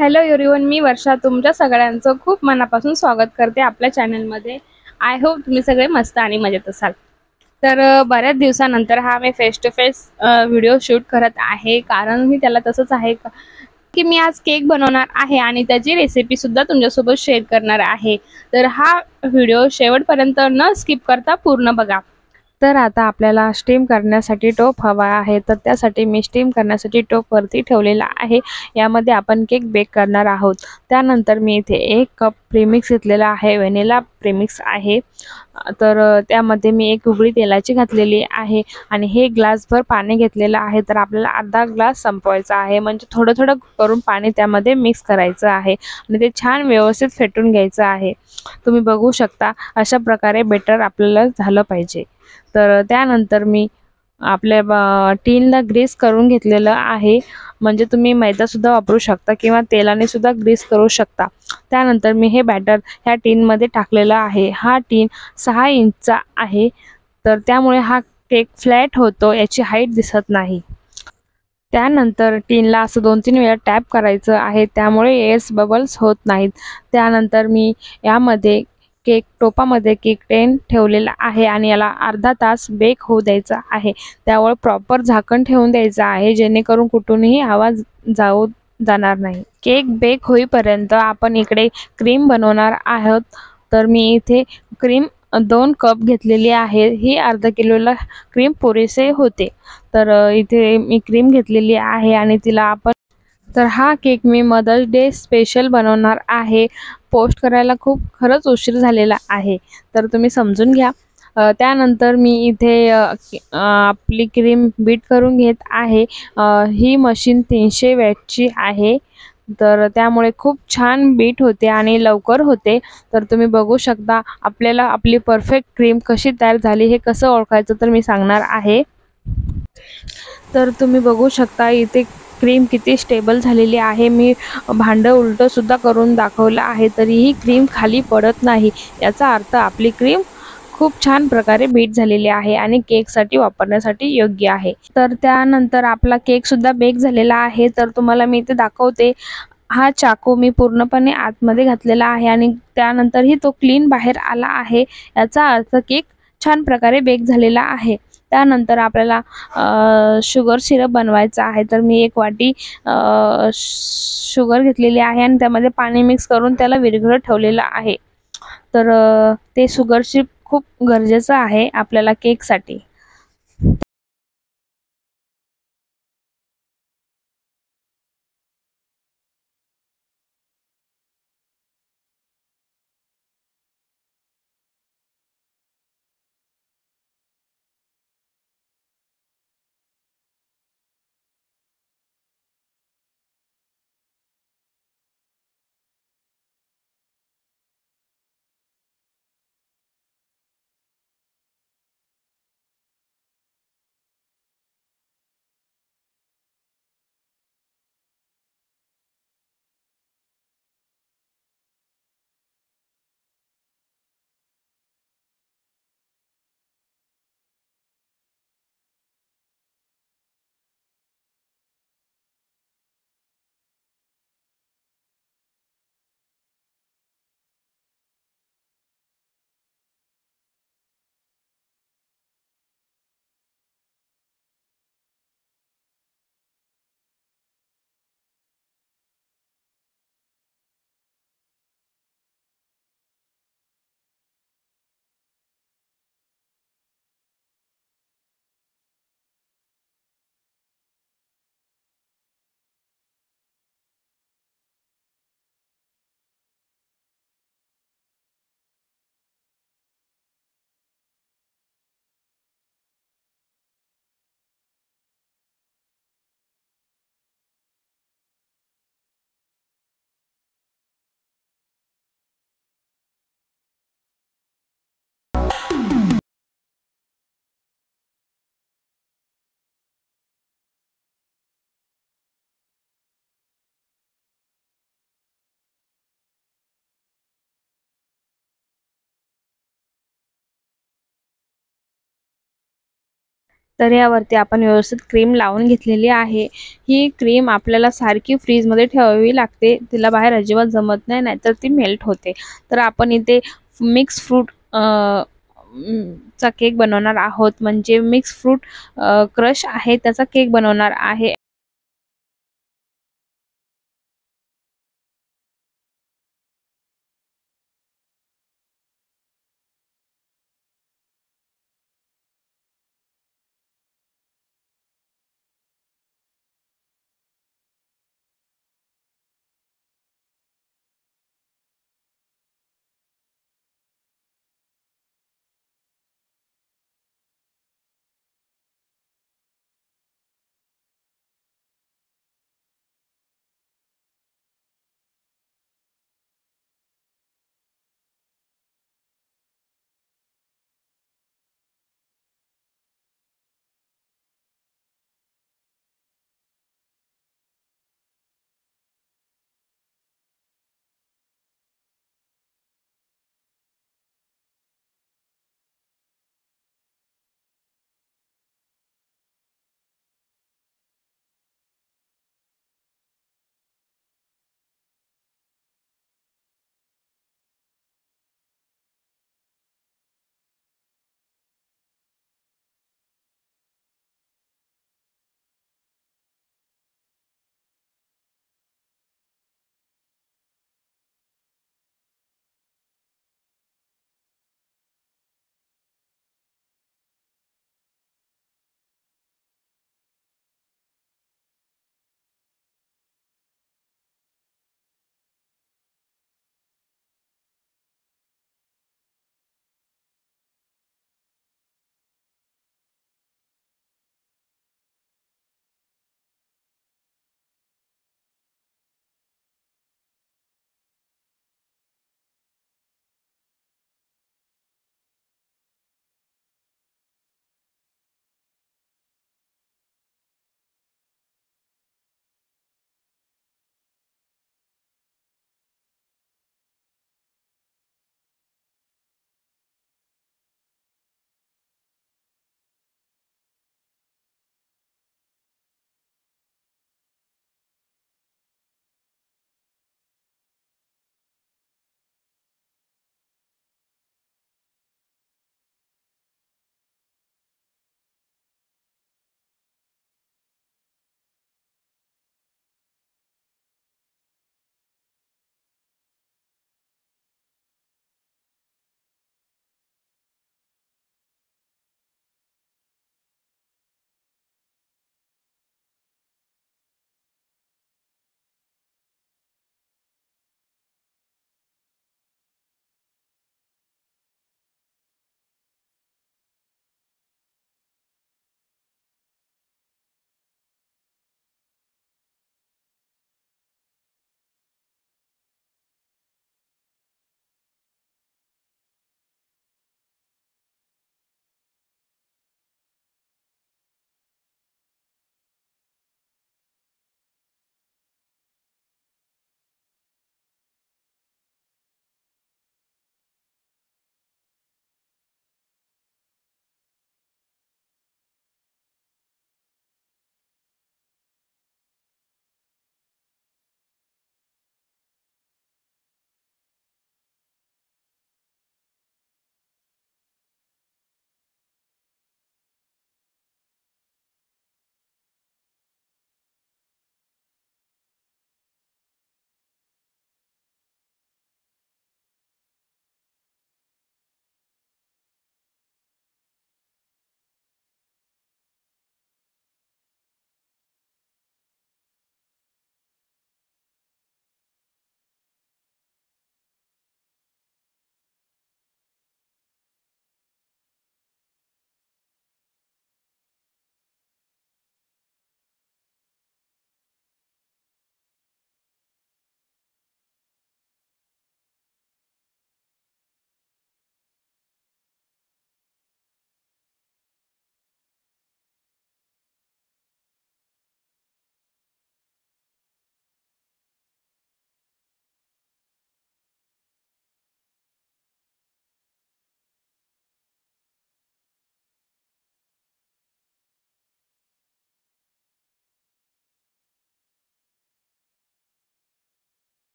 Hello everyone, मी वर्षा तुमच्या सगळ्यांचं खूप मनापासून स्वागत करते आपल्या चॅनलमध्ये. आय होप तुम्ही सगळे मस्त आणि मजेत असाल. तर बऱ्याच दिवसानंतर हा मी face to face video shoot करत आहे. कारण मी त्याला तसंच आहे की मी आज केक बनवणार आहे आणि त्याची रेसिपी सुद्धा तुमच्यासोबत शेअर करणार आहे. तर हा व्हिडिओ शेवटपर्यंत न स्किप करता पूर्ण बघा. तर आता आपल्याला स्टीम करण्यासाठी टोप हवा आहे. तर त्यासाठी मी स्टीम करण्यासाठी टोप वरती ठेवलेला आहे. यामध्ये आपण केक बेक करणार आहोत. त्यानंतर मी इथे 1 कप प्रीमिक्स घेतलेला आहे, व्हॅनिला प्रीमिक्स आहे. तर त्यामध्ये मी 1 उकळी तेलाची घातलेली आहे आणि हे ग्लासभर पाणी घेतलेलं आहे. तर आपल्याला अर्धा ग्लास संपवायचा आहे, म्हणजे थोडं थोडं करून पाणी त्यामध्ये मिक्स करायचं आहे आणि ते छान व्यवस्थित फेटून घ्यायचं आहे. तुम्ही बघू शकता अशा प्रकारे बेटर आपल्याला झालं पाहिजे. तर त्यानंतर मी आपल्या टीनला ग्रीस करून घेतलेलं आहे. म्हणजे तुम्ही मैदा सुद्धा वापरू शकता किंवा तेलाने सुद्धा ग्रीस करू शकता. त्यानंतर मी हे बॅटर ह्या टीनमध्ये टाकलेलं आहे. हा टीन 6 इंचचा आहे. तर त्यामुळे हा केक फ्लॅट होतो, याची हाईट दिसत नाही. त्यानंतर टीनला असं 2-3 वेळा टॅप करायचं आहे, त्यामुळे एअर्स बबल्स होत नाहीत. त्यानंतर मी यामध्ये टोपामध्ये केक टेन ठेवलेला आहे आणि याला अर्धा तास बेक होऊ द्यायचा आहे. त्यावर प्रॉपर झाकण ठेवून द्यायचं आहे, जेणेकरून कुठूनही आवाज जाणार नाही. केक बेक होईपर्यंत आपण इकडे क्रीम बनवणार आहोत. तर मी इथे क्रीम 2 कप घेतलेली आहे. ही अर्धा किलोला क्रीम पुरेसे होते. तर इथे मी क्रीम घेतलेली आहे आणि तिला आपण तर हा केक मी मदर्स डे स्पेशल बनवणार आहे. पोस्ट करायला खरंच उशीर झालेला आहे, तर तुम्ही समजून घ्या. त्यानंतर मी इथे आपली क्रीम बीट करून घेत आहे. ही मशीन 300 वॅटची आहे. तर त्यामुळे खूप छान बीट होते आणि लवकर होते. तर तुम्ही बघू शकता आपल्याला आपली परफेक्ट क्रीम कशी तयार झाली हे कसं ओळखायचं तर मी सांगणार आहे. तर तुम्ही बघू शकता इथे क्रीम किती स्टेबल झालेली आहे. मी भांडं उलटं सुद्धा करून दाखवलं आहे, तरीही क्रीम खाली पडत नाही. याचा अर्थ आपली क्रीम खूप छान प्रकारे बीट झालेली आहे आणि केकसाठी वापरण्यासाठी योग्य आहे. तर त्यानंतर आपला केक सुद्धा बेक झालेला आहे. तर तुम्हाला मी इथे दाखवते. हा चाकू मी पूर्णपणे आतमध्ये घातलेला आहे आणि त्यानंतरही तो क्लीन बाहेर आला आहे. याचा अर्थ केक छान प्रकारे बेक झालेला आहे. त्यानंतर आपल्याला शुगर सिरप बनवायचा आहे. तर मी 1 वाटी शुगर घेतलेली आहे आणि त्यामध्ये पाणी मिक्स करून त्याला विरघळत ठेवलेलं आहे. तर ते शुगर सिरप खूप गरजेचं आहे आपल्याला केकसाठी. तर यावरती आपण व्यवस्थित क्रीम लावून घेतलेली आहे। ही क्रीम आपल्याला सारखी फ्रीजमध्ये ठेवावी लागते, तिला बाहेर अजिबात जमत नाही, नाहीतर ती मेल्ट होते। तर आपण इथे मिक्स फ्रूट चा केक बनवणार आहोत, म्हणजे मिक्स फ्रूट क्रश आहे त्याचा केक बनवणार आहे।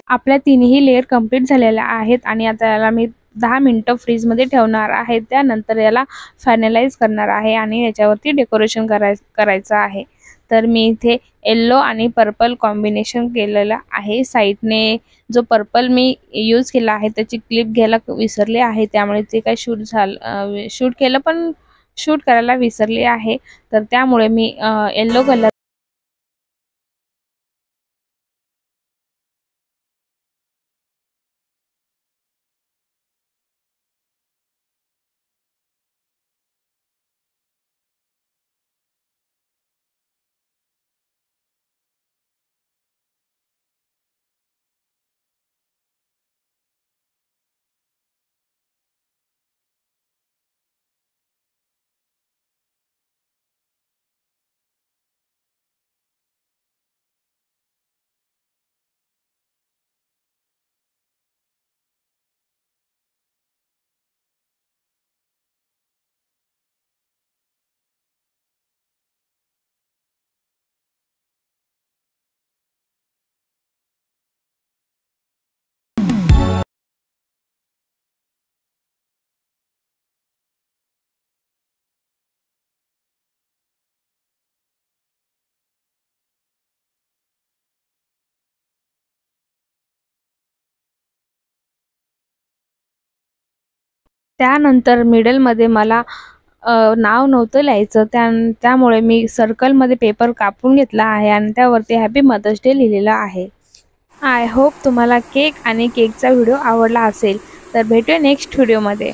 आपल्या तिन्ही लेयर कंप्लीट झालेल्या आहेत आणि आता याला मी 10 मिनिटं फ्रीजमध्ये ठेवणार आहे. त्यानंतर याला फायनलाइज करणार आहे आणि याच्यावरती डेकोरेशन करायचं आहे. तर मी इथे येलो आणि पर्पल कॉम्बिनेशन केलेलं आहे. साईडने जो पर्पल मी यूज केला आहे त्याची क्लिप घ्यायला विसरले आहे, त्यामुळे ते काय शूट केलं पण शूट करायला विसरले आहे. तर त्यामुळे मी येलो कलर त्यानंतर मिडलमध्ये मला नाव नव्हतं लिहायचं, त्यामुळे मी सर्कलमध्ये पेपर कापून घेतला आहे आणि त्यावरती हॅपी मदर्स डे लिहिलेलं आहे. आय होप तुम्हाला केक आणि केकचा व्हिडिओ आवडला असेल. तर भेटूया नेक्स्ट व्हिडिओमध्ये.